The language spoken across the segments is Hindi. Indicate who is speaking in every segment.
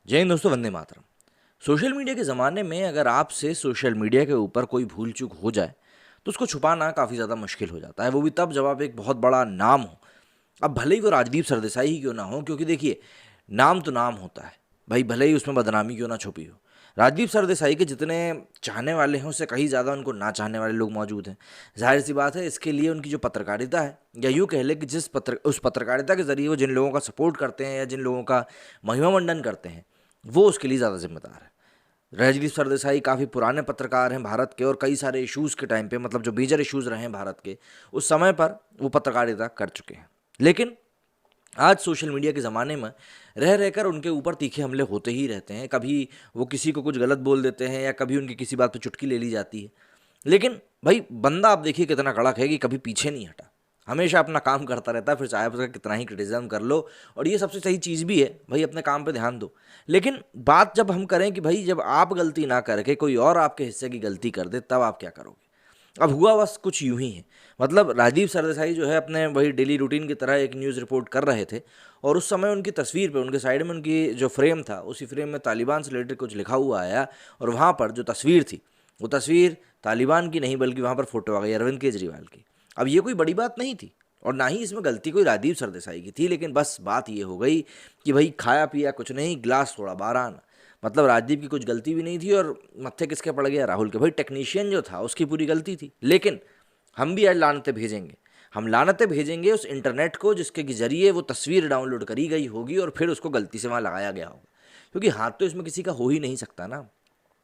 Speaker 1: जय हिंद दोस्तों, वंदे मातरम। सोशल मीडिया के ज़माने में अगर आपसे सोशल मीडिया के ऊपर कोई भूल चूक हो जाए तो उसको छुपाना काफ़ी ज़्यादा मुश्किल हो जाता है, वो भी तब जब आप एक बहुत बड़ा नाम हो। अब भले ही वो राजदीप सरदेसाई ही क्यों ना हो, क्योंकि देखिए, नाम तो नाम होता है भाई, भले ही उसमें बदनामी क्यों ना छुपी हो। राजदीप सरदेसाई के जितने चाहने वाले हैं उससे कहीं ज़्यादा उनको ना चाहने वाले लोग मौजूद हैं। जाहिर सी बात है, इसके लिए उनकी जो पत्रकारिता है, या यूँ कह ले कि उस पत्रकारिता के ज़रिए वो जिन लोगों का सपोर्ट करते हैं या जिन लोगों का महिमा मंडन करते हैं, वो उसके लिए ज़्यादा जिम्मेदार है। रजनीश सरदेसाई काफ़ी पुराने पत्रकार हैं भारत के, और कई सारे इश्यूज़ के टाइम पे, मतलब जो मेजर इश्यूज़ रहे हैं भारत के, उस समय पर वो पत्रकारिता कर चुके हैं। लेकिन आज सोशल मीडिया के ज़माने में रह रहकर उनके ऊपर तीखे हमले होते ही रहते हैं। कभी वो किसी को कुछ गलत बोल देते हैं, या कभी उनकी किसी बात पर चुटकी ले ली जाती है। लेकिन भाई, बंदा आप देखिए कितना कड़क है कि कभी पीछे नहीं हटा, हमेशा अपना काम करता रहता है, फिर चाहे आप उसका कितना ही क्रिटिसिज्म कर लो। और ये सबसे सही चीज़ भी है भाई, अपने काम पे ध्यान दो। लेकिन बात जब हम करें कि भाई, जब आप गलती ना करके कोई और आपके हिस्से की गलती कर दे, तब आप क्या करोगे? अब हुआ बस कुछ यूं ही है। मतलब राजीव सरदेसाई जो है, अपने वही डेली रूटीन की तरह एक न्यूज़ रिपोर्ट कर रहे थे, और उस समय उनकी तस्वीर पे, उनके साइड में उनकी जो फ्रेम था, उसी फ्रेम में तालिबान से रिलेटेड कुछ लिखा हुआ आया। और वहाँ पर जो तस्वीर थी, वो तस्वीर तालिबान की नहीं, बल्कि वहाँ पर फोटो आ गई अरविंद केजरीवाल की। अब ये कोई बड़ी बात नहीं थी, और ना ही इसमें गलती कोई राजीव सरदेसाई की थी, लेकिन बस बात ये हो गई कि भाई, खाया पिया कुछ नहीं, ग्लास थोड़ा बारह। मतलब राजदीप की कुछ गलती भी नहीं थी, और मत्थे किसके पड़ गया? राहुल के। भाई, टेक्नीशियन जो था उसकी पूरी गलती थी। लेकिन हम भी आज लानतें भेजेंगे। हम लानतें भेजेंगे उस इंटरनेट को जिसके जरिए वो तस्वीर डाउनलोड करी गई होगी, और फिर उसको गलती से वहाँ लगाया गया होगा, क्योंकि हाथ तो इसमें किसी का हो ही नहीं सकता ना।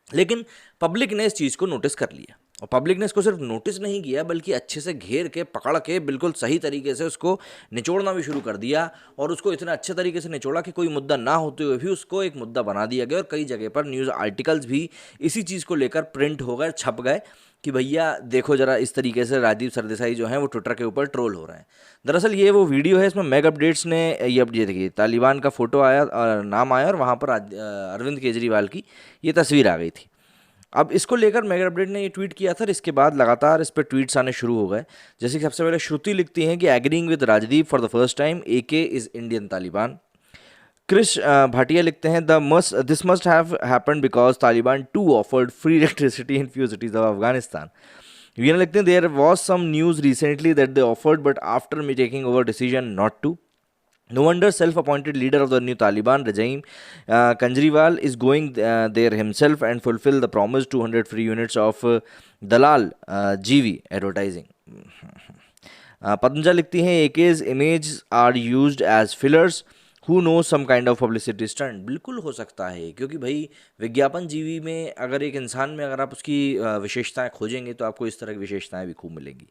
Speaker 1: लेकिन पब्लिक ने इस चीज़ को नोटिस कर लिया, और पब्लिक ने इसको सिर्फ नोटिस नहीं किया, बल्कि अच्छे से घेर के, पकड़ के, बिल्कुल सही तरीके से उसको निचोड़ना भी शुरू कर दिया। और उसको इतना अच्छे तरीके से निचोड़ा कि कोई मुद्दा ना होते हुए भी उसको एक मुद्दा बना दिया गया, और कई जगह पर न्यूज़ आर्टिकल्स भी इसी चीज़ को लेकर प्रिंट हो गए, छप गए, कि भैया देखो जरा, इस तरीके से राजीव सरदेसाई जो हैं वो ट्विटर के ऊपर ट्रोल हो रहे हैं। दरअसल ये वो वीडियो है, इसमें मैग अपडेट्स ने ये देखिए, तालिबान का फोटो आया और नाम आया, और वहाँ पर अरविंद केजरीवाल की ये तस्वीर आ गई थी। अब इसको लेकर मेगा अपडेट ने ये ट्वीट किया था, और इसके बाद लगातार इस पर ट्वीट्स आने शुरू हो गए। जैसे कि सबसे पहले श्रुति लिखती हैं कि agreeing with Rajdeep for the first time, AK is Indian Taliban. Krish Bhatia लिखते हैं, the must this must have happened because Taliban to offered free electricity in few cities of Afghanistan. Veena लिखते हैं, there was some news recently that they offered but after me taking over decision not to. No wonder self-appointed leader of the new Taliban regime, Kejriwal, is going there himself and fulfill the promised 200 free units of Dalal GV advertising. Patanjal लिखती हैं, AK's images are used as fillers. Who know some kind of publicity stunt. बिल्कुल हो सकता है, क्योंकि भाई, विज्ञापन जीवी में अगर एक इंसान में अगर आप उसकी विशेषताएं खोजेंगे, तो आपको इस तरह की विशेषताएं भी खूब मिलेंगी।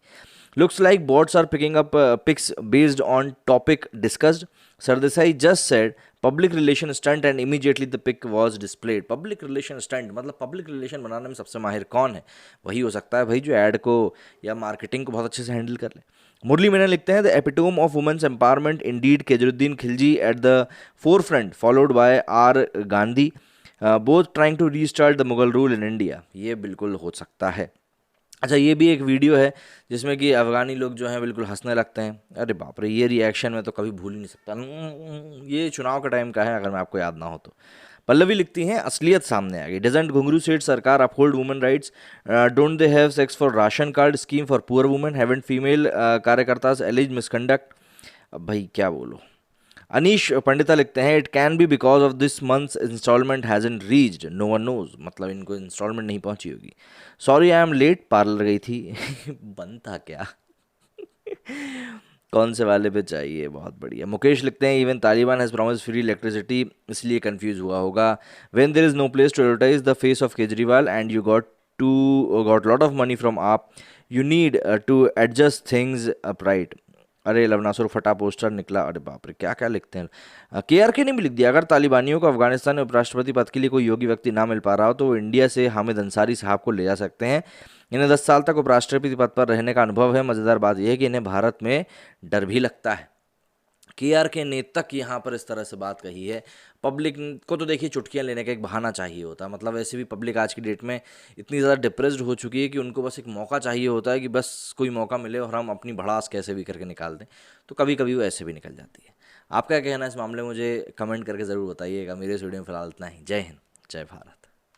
Speaker 1: Looks like bots are picking up pics based on topic discussed. Sardesai just said public relation stunt and immediately the pic was displayed. Public relation stunt मतलब पब्लिक रिलेशन बनाने में सबसे माहिर कौन है? वही हो सकता है भाई, जो ऐड को या मार्केटिंग को बहुत अच्छे से हैंडल कर ले। मुरली मीना लिखते हैं, the epitome of women's empowerment indeed, Kejruddin Khilji at the forefront followed by R Gandhi, both trying to restart the Mughal rule in India. ये बिल्कुल हो सकता है। अच्छा, ये भी एक वीडियो है जिसमें कि अफ़गानी लोग जो हैं बिल्कुल हंसने लगते हैं। अरे बाप रे, ये रिएक्शन मैं तो कभी भूल ही नहीं सकता। ये चुनाव का टाइम का है, अगर मैं आपको याद ना हो तो। पल्लवी लिखती हैं, असलियत सामने आ गई। Doesn't Ghungroo Seth sarkar uphold women rights? Don't they have sex for ration card scheme for poor women? Haven't female कार्यकर्ताज एलिज मिसकंडक्ट? अब भाई क्या बोलो। अनीश पंडिता लिखते हैं, it can be because of this month's installment hasn't reached, no one knows. मतलब इनको इंस्टॉलमेंट नहीं पहुंची होगी। Sorry I am late, parlour गई थी। बंद था क्या? कौन से वाले पे चाहिए? बहुत बढ़िया। मुकेश लिखते हैं, even Taliban has promise free electricity, इसलिए कंफ्यूज हुआ होगा। When there is no place to advertise the face of Kejriwal and you got lot of money from AAP, you need to adjust things upright. अरे लवनासुर फटा पोस्टर निकला। अरे बाप रे, क्या क्या लिखते हैं। KRK ने भी लिख दिया, अगर तालिबानियों को अफगानिस्तान में उपराष्ट्रपति पद के लिए कोई योग्य व्यक्ति ना मिल पा रहा हो, तो वो इंडिया से हामिद अंसारी साहब को ले जा सकते हैं। इन्हें 10 साल तक उपराष्ट्रपति पद पर रहने का अनुभव है। मज़ेदार बात यह है कि इन्हें भारत में डर भी लगता है। KRK ने तक यहाँ पर इस तरह से बात कही है। पब्लिक को तो देखिए, चुटकियाँ लेने का एक बहाना चाहिए होता है। मतलब वैसे भी पब्लिक आज की डेट में इतनी ज़्यादा डिप्रेस्ड हो चुकी है कि उनको बस एक मौका चाहिए होता है, कि बस कोई मौका मिले और हम अपनी भड़ास कैसे भी करके निकाल दें। तो कभी कभी वो ऐसे भी निकल जाती है। आपका क्या कहना है इस मामले में मुझे कमेंट करके ज़रूर बताइएगा। मेरे इस वीडियो में फिलहाल इतना ही। जय हिंद, जय भारत।